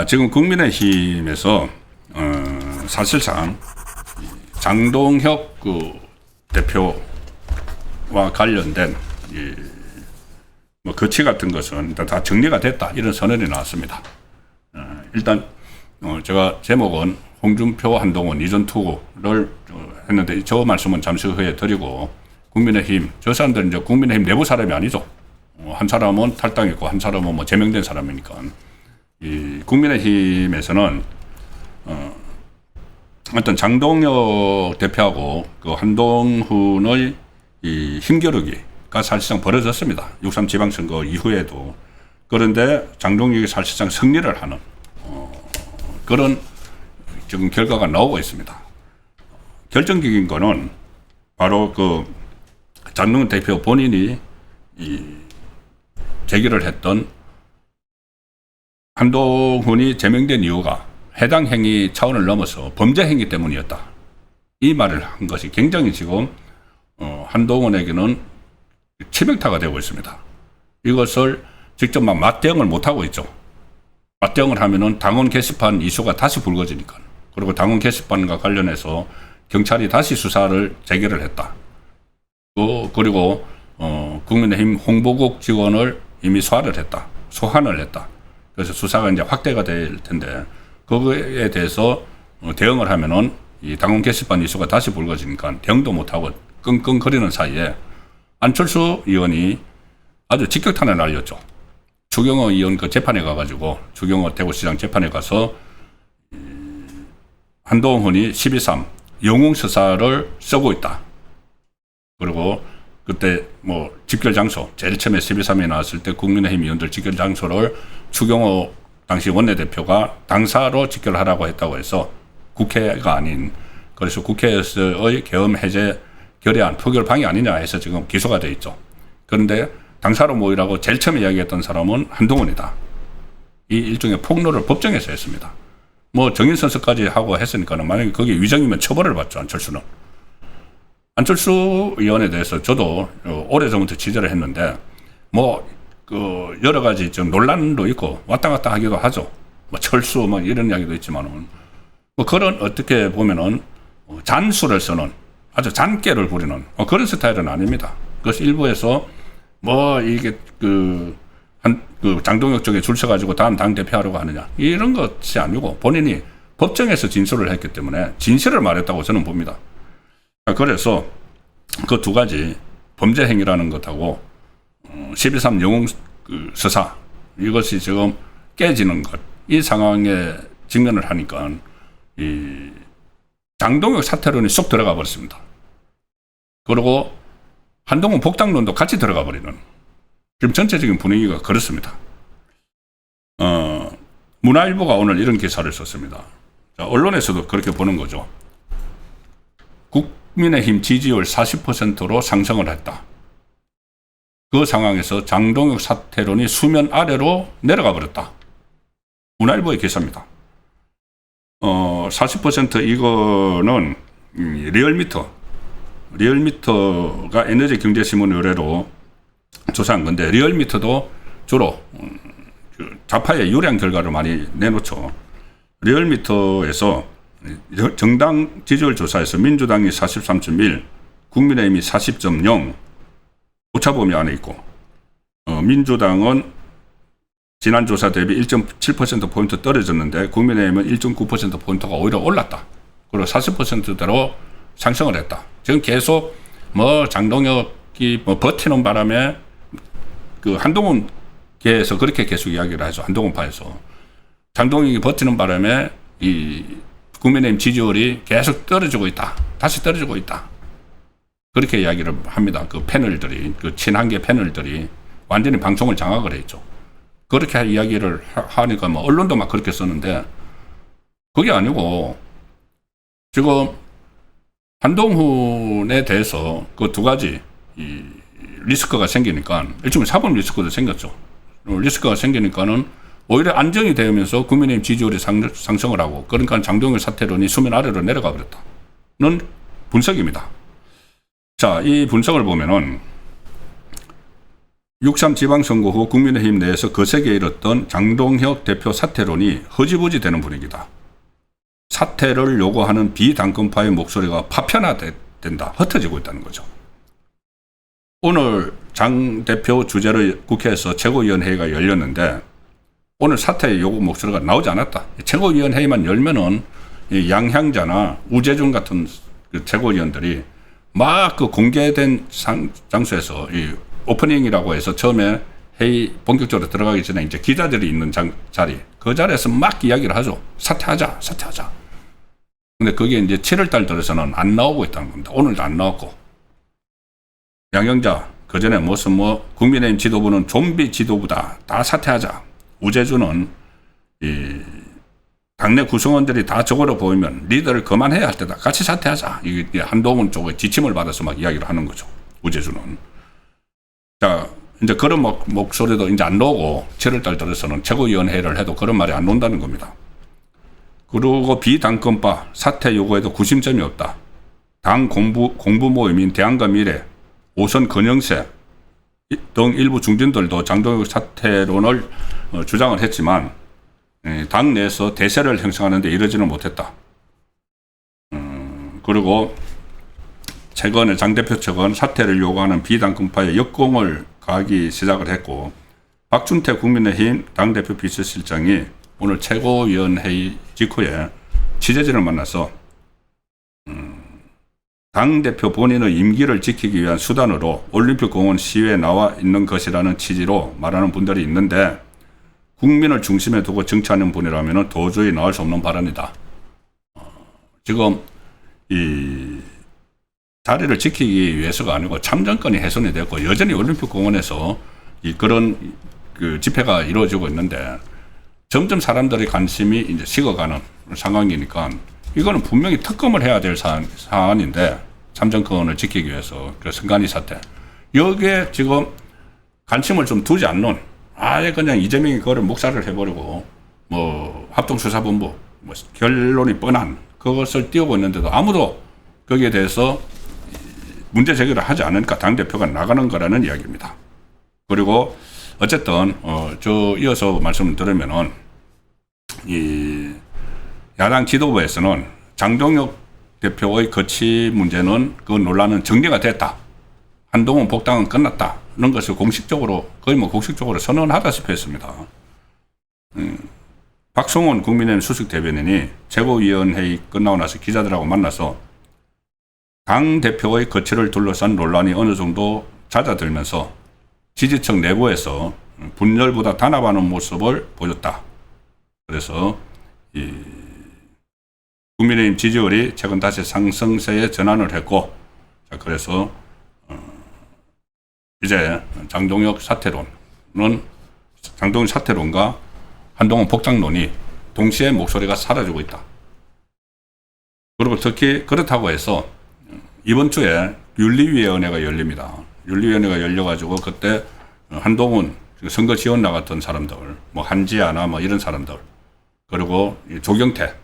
지금 국민의힘에서 사실상 장동혁 대표와 관련된 거치 같은 것은 다 정리가 됐다, 이런 선언이 나왔습니다. 일단 제가 제목은 홍준표, 한동훈 이전 투구를 했는데 저 말씀은 잠시 후에 드리고, 국민의힘 저 사람들은 이제 국민의힘 내부 사람이 아니죠. 한 사람은 탈당했고 한 사람은 뭐 제명된 사람이니까. 이 국민의힘에서는 어떤 장동혁 대표하고 그 한동훈의 이 힘겨루기가 사실상 벌어졌습니다. 6.3 지방선거 이후에도. 그런데 장동혁이 사실상 승리를 하는 그런 지금 결과가 나오고 있습니다. 결정적인 거는 바로 그 장동혁 대표 본인이 제기를 했던 한동훈이 제명된 이유가 해당 행위 차원을 넘어서 범죄 행위 때문이었다, 이 말을 한 것이 굉장히 지금 한동훈에게는 치명타가 되고 있습니다. 이것을 직접 막 맞대응을 못하고 있죠. 맞대응을 하면은 당원 게시판 이슈가 다시 불거지니까. 그리고 당원 게시판과 관련해서 경찰이 다시 수사를 재개를 했다. 그리고 국민의힘 홍보국 직원을 이미 소환을 했다. 그래서 수사가 이제 확대가 될 텐데, 그거에 대해서 대응을 하면은 이 당원 게시판 이슈가 다시 불거지니까 대응도 못하고 끙끙거리는 사이에 안철수 의원이 아주 직격탄을 날렸죠. 추경호 의원 그 재판에 가가지고, 추경호 대구시장 재판에 가서 한동훈이 12.3 영웅서사를 쓰고 있다. 그리고 그때 뭐 집결 장소, 제일 처음에 12.3이 나왔을 때 국민의힘 의원들 집결 장소를 추경호 당시 원내대표가 당사로 집결하라고 했다고 해서 국회가 아닌, 그래서 국회에서의 계엄 해제 결의안 표결 방해 아니냐 해서 지금 기소가 돼 있죠. 그런데 당사로 모이라고 제일 처음에 이야기했던 사람은 한동훈이다. 이 일종의 폭로를 법정에서 했습니다. 뭐 정인선서까지 하고 했으니까는 만약에 그게 위정이면 처벌을 받죠, 안철수는. 안철수 의원에 대해서 저도 오래전부터 취재를 했는데, 여러 가지 좀 논란도 있고 왔다 갔다 하기도 하죠. 철수 이런 이야기도 있지만은, 그런 어떻게 보면은 잔수를 쓰는, 아주 잔꾀를 부리는 그런 스타일은 아닙니다. 그것이 일부에서 이게 장동혁 쪽에 줄 서가지고 다음 당대표하려고 하느냐, 이런 것이 아니고 본인이 법정에서 진술을 했기 때문에 진실을 말했다고 저는 봅니다. 그래서 그 두 가지 범죄 행위라는 것하고 12.3 영웅서사, 이것이 지금 깨지는 것, 이 상황에 직면을 하니까 이 장동혁 사퇴론이 쏙 들어가 버렸습니다. 그리고 한동훈 복당론도 같이 들어가 버리는, 지금 전체적인 분위기가 그렇습니다. 문화일보가 오늘 이런 기사를 썼습니다. 자, 언론에서도 그렇게 보는 거죠. 국민의힘 지지율 40%로 상승을 했다. 그 상황에서 장동혁 사퇴론이 수면 아래로 내려가 버렸다. 문화일보의 기사입니다. 40% 이거는 리얼미터가 에너지경제신문 의뢰로 조사한 건데, 리얼미터도 주로 좌파의 유량 결과를 많이 내놓죠. 리얼미터에서 정당 지지율 조사에서 민주당이 43.1, 국민의힘이 40.0, 오차 범위 안에 있고, 민주당은 지난 조사 대비 1.7%포인트 떨어졌는데 국민의힘은 1.9%포인트가 오히려 올랐다. 그리고 40%대로 상승을 했다. 지금 계속 장동혁이 버티는 바람에 그 한동훈계에서 그렇게 계속 이야기를 하죠. 한동훈파에서. 장동혁이 버티는 바람에 이 국민의힘 지지율이 계속 떨어지고 있다. 다시 떨어지고 있다. 그렇게 이야기를 합니다. 그 패널들이, 그 친한계 패널들이 완전히 방송을 장악을 했죠. 그렇게 이야기를 하니까 언론도 막 그렇게 썼는데, 그게 아니고 지금 한동훈에 대해서 그 두 가지 이 리스크가 생기니까, 일종의 사법 리스크도 생겼죠. 리스크가 생기니까는 오히려 안정이 되면서 국민의힘 지지율이 상승을 하고, 그러니까 장동혁 사퇴론이 수면 아래로 내려가 버렸다는 분석입니다. 자, 이 분석을 보면은 6.3 지방선거 후 국민의힘 내에서 거세게 일었던 장동혁 대표 사퇴론이 허지부지 되는 분위기다. 사퇴를 요구하는 비당권파의 목소리가 파편화된다. 흩어지고 있다는 거죠. 오늘 장 대표 주재로 국회에서 최고위원회의가 열렸는데 오늘 사퇴 요구 목소리가 나오지 않았다. 최고위원회의만 열면은 이 양향자나 우재준 같은 그 최고위원들이 막 그 공개된 장소에서 이 오프닝이라고 해서 처음에 회의 본격적으로 들어가기 전에 이제 기자들이 있는 자리, 그 자리에서 막 이야기를 하죠. 사퇴하자. 근데 그게 이제 7월달 들어서는 안 나오고 있다는 겁니다. 오늘도 안 나왔고. 양형자, 그 전에 무슨 국민의힘 지도부는 좀비 지도부다. 다 사퇴하자. 우재주는 이 당내 구성원들이 다 저거로 보이면 리더를 그만해야 할 때다. 같이 사퇴하자. 이게 한동훈 쪽의 지침을 받아서 막 이야기를 하는 거죠. 우재주는. 자, 이제 그런 목소리도 이제 안 나오고 7월달 들어서는 최고위원회를 해도 그런 말이 안 나온다는 겁니다. 그리고 비당권파 사퇴 요구에도 구심점이 없다. 당 공부 모임인 대안과 미래, 오선 건영세 등 일부 중진들도 장동혁 사퇴론을 주장을 했지만 당 내에서 대세를 형성하는데 이르지는 못했다. 그리고 최근에 장 대표 측은 사퇴를 요구하는 비당권파에 역공을 가하기 시작을 했고 박준태 국민의힘 당대표 비서실장이 오늘 최고위원회의 직후에 취재진을 만나서 당대표 본인의 임기를 지키기 위한 수단으로 올림픽 공원 시위에 나와 있는 것이라는 취지로 말하는 분들이 있는데 국민을 중심에 두고 정치하는 분이라면 도저히 나올 수 없는 발언이다. 지금 이 자리를 지키기 위해서가 아니고 참정권이 훼손이 됐고 여전히 올림픽 공원에서 그런 그 집회가 이루어지고 있는데 점점 사람들의 관심이 이제 식어가는 상황이니까 이거는 분명히 특검을 해야 될 사안인데 참정권을 지키기 위해서 그 선관위 사태 여기에 지금 관심을 좀 두지 않는 아예 그냥 이재명이 그거를 묵살을 해버리고 합동수사본부 결론이 뻔한 그것을 띄우고 있는데도 아무도 거기에 대해서 문제 제기를 하지 않으니까 당대표가 나가는 거라는 이야기입니다. 그리고 어쨌든 이어서 말씀을 드리면은 이 야당 지도부에서는 장동혁 대표의 거취 문제는 그 논란은 정리가 됐다. 한동훈 복당은 끝났다. 이런 것을 공식적으로 거의 공식적으로 선언하다시피 했습니다. 박성원 국민의힘 수석 대변인이 최고위원회의 끝나고 나서 기자들하고 만나서 당 대표의 거취를 둘러싼 논란이 어느 정도 잦아들면서 지지층 내부에서 분열보다 단합하는 모습을 보였다. 그래서 이 국민의힘 지지율이 최근 다시 상승세에 전환을 했고, 자 그래서 이제 장동혁 사퇴론과 한동훈 복당론이 동시에 목소리가 사라지고 있다. 그리고 특히 그렇다고 해서 이번 주에 윤리위원회가 열립니다. 윤리위원회가 열려가지고 그때 한동훈 선거 지원 나갔던 사람들, 한지아나 이런 사람들, 그리고 조경태,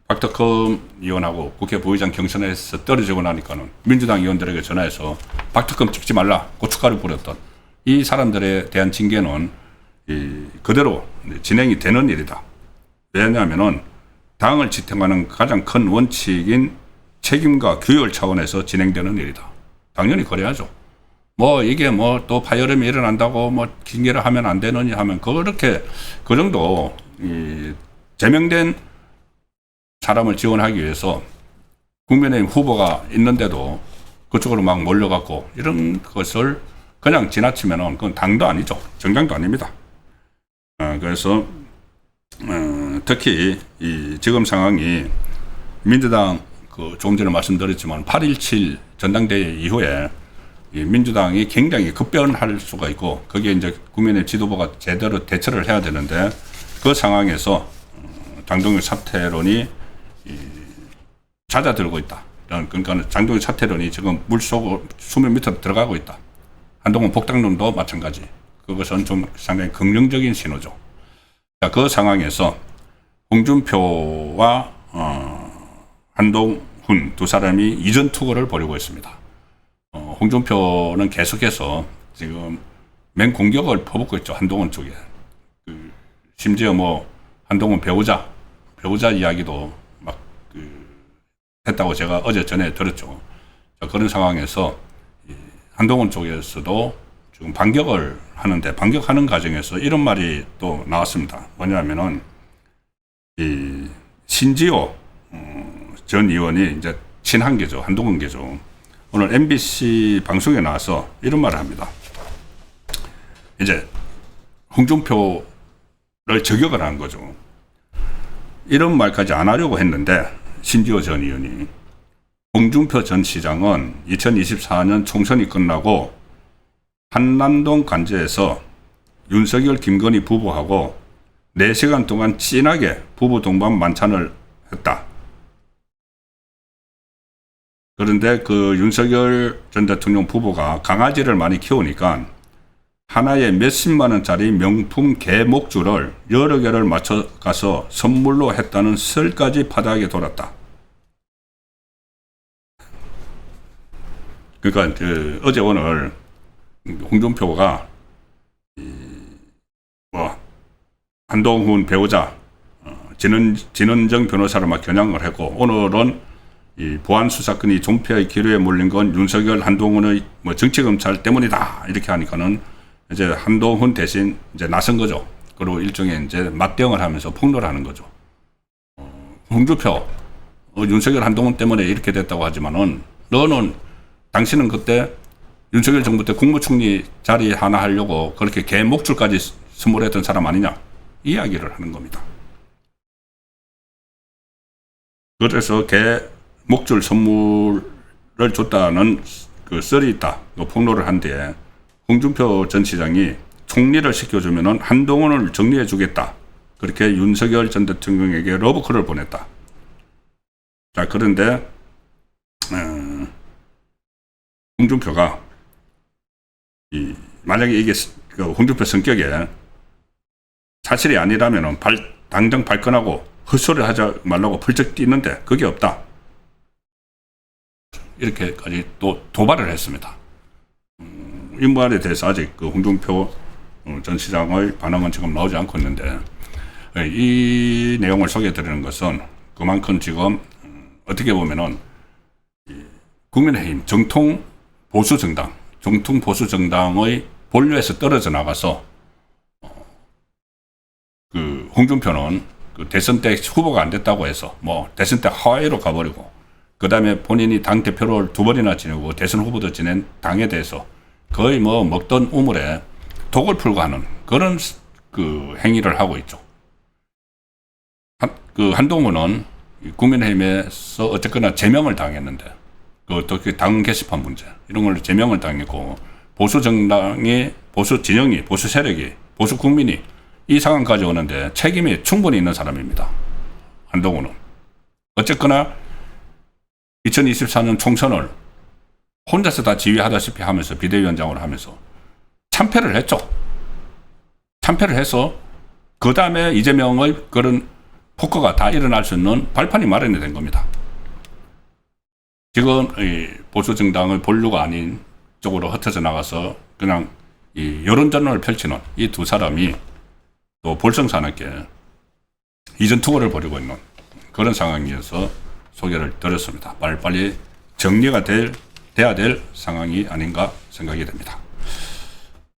박덕흠 의원하고 국회 부의장 경선에서 떨어지고 나니까는 민주당 의원들에게 전화해서 박덕흠 찍지 말라 고춧가루 뿌렸던 이 사람들에 대한 징계는 그대로 진행이 되는 일이다. 왜냐하면은 당을 지탱하는 가장 큰 원칙인 책임과 규율 차원에서 진행되는 일이다. 당연히 그래야죠. 이게 또 파열음이 일어난다고 징계를 하면 안 되느냐 하면 그렇게 그 정도 제명된 사람을 지원하기 위해서 국민의힘 후보가 있는데도 그쪽으로 막 몰려갖고 이런 것을 그냥 지나치면은 그건 당도 아니죠. 정당도 아닙니다. 그래서 특히 지금 상황이 민주당 조금 전에 말씀드렸지만 8.17 전당대회 이후에 민주당이 굉장히 급변할 수가 있고 거기에 이제 국민의 지도부가 제대로 대처를 해야 되는데 그 상황에서 장동혁 사퇴론이 잦아들고 있다. 그러니까 장동혁 사퇴론이 지금 물속 수면 밑으로 들어가고 있다. 한동훈 복당론도 마찬가지. 그것은 좀 상당히 긍정적인 신호죠. 자, 그 상황에서 홍준표와 한동훈 두 사람이 이전 투구를 벌이고 있습니다. 홍준표는 계속해서 지금 맹공격을 퍼붓고 있죠. 한동훈 쪽에. 심지어 한동훈 배우자 이야기도 막 했다고 제가 어제 전에 들었죠. 그런 상황에서 한동훈 쪽에서도 지금 반격을 하는데, 반격하는 과정에서 이런 말이 또 나왔습니다. 뭐냐면은 이 신지호 전 의원이 이제 친한계죠. 한동훈계죠. 오늘 MBC 방송에 나와서 이런 말을 합니다. 이제 홍준표를 저격을 한 거죠. 이런 말까지 안 하려고 했는데 신지호 전 의원이, 홍준표 전 시장은 2024년 총선이 끝나고 한남동 관제에서 윤석열, 김건희 부부하고 4시간 동안 진하게 부부 동반 만찬을 했다. 그런데 그 윤석열 전 대통령 부부가 강아지를 많이 키우니까 하나에 몇십만 원짜리 명품 개 목줄을 여러 개를 맞춰가서 선물로 했다는 설까지 바닥에 돌았다. 그러니까 어제 오늘 홍준표가 한동훈 배우자 진은정 변호사를 막 겨냥을 했고, 오늘은 이 보안 수사권이 존폐의 기류에 몰린 건 윤석열, 한동훈의 정치검찰 때문이다 이렇게 하니까는 이제 한동훈 대신 이제 나선 거죠. 그리고 일종의 이제 맞대응을 하면서 폭로를 하는 거죠. 홍준표, 윤석열, 한동훈 때문에 이렇게 됐다고 하지만은 당신은 그때 윤석열 정부 때 국무총리 자리 하나 하려고 그렇게 개 목줄까지 선물했던 사람 아니냐, 이 이야기를 하는 겁니다. 그래서 개 목줄 선물을 줬다는 그 썰이 있다, 폭로를 한 뒤에 홍준표 전 시장이 총리를 시켜주면은 한동훈을 정리해 주겠다, 그렇게 윤석열 전 대통령에게 러브콜을 보냈다. 자, 그런데 홍준표가 만약에 이게 홍준표 성격에 사실이 아니라면은 당장 발끈하고 헛소리 하지 말라고 펄쩍 뛰는데 그게 없다, 이렇게까지 또 도발을 했습니다. 이 말에 대해서 아직 홍준표 전 시장의 반응은 지금 나오지 않고 있는데, 이 내용을 소개해 드리는 것은 그만큼 지금 어떻게 보면은 국민의힘 정통 보수 정당의 본류에서 떨어져 나가서 홍준표는 대선 때 후보가 안 됐다고 해서 대선 때 하와이로 가버리고, 그 다음에 본인이 당 대표를 2번이나 지내고 대선 후보도 지낸 당에 대해서 거의 먹던 우물에 독을 풀고 하는 그런 행위를 하고 있죠. 한동훈은 국민의힘에서 어쨌거나 제명을 당했는데, 그 당 게시판 문제 이런 걸로 제명을 당했고, 보수 정당이, 보수 진영이, 보수 세력이, 보수 국민이 이 상황까지 오는데 책임이 충분히 있는 사람입니다. 한동훈은 어쨌거나 2024년 총선을 혼자서 다 지휘하다시피 하면서 비대위원장으로 하면서 참패를 했죠. 참패를 해서 그 다음에 이재명의 그런 폭거가 다 일어날 수 있는 발판이 마련이 된 겁니다. 지금 이 보수 정당의 본류가 아닌 쪽으로 흩어져 나가서 그냥 이 여론전을 펼치는 이 두 사람이 또 볼성사납게 이전 투구를 벌이고 있는 그런 상황이어서 소개를 드렸습니다. 빨리빨리 정리가 돼야 될 상황이 아닌가 생각이 됩니다.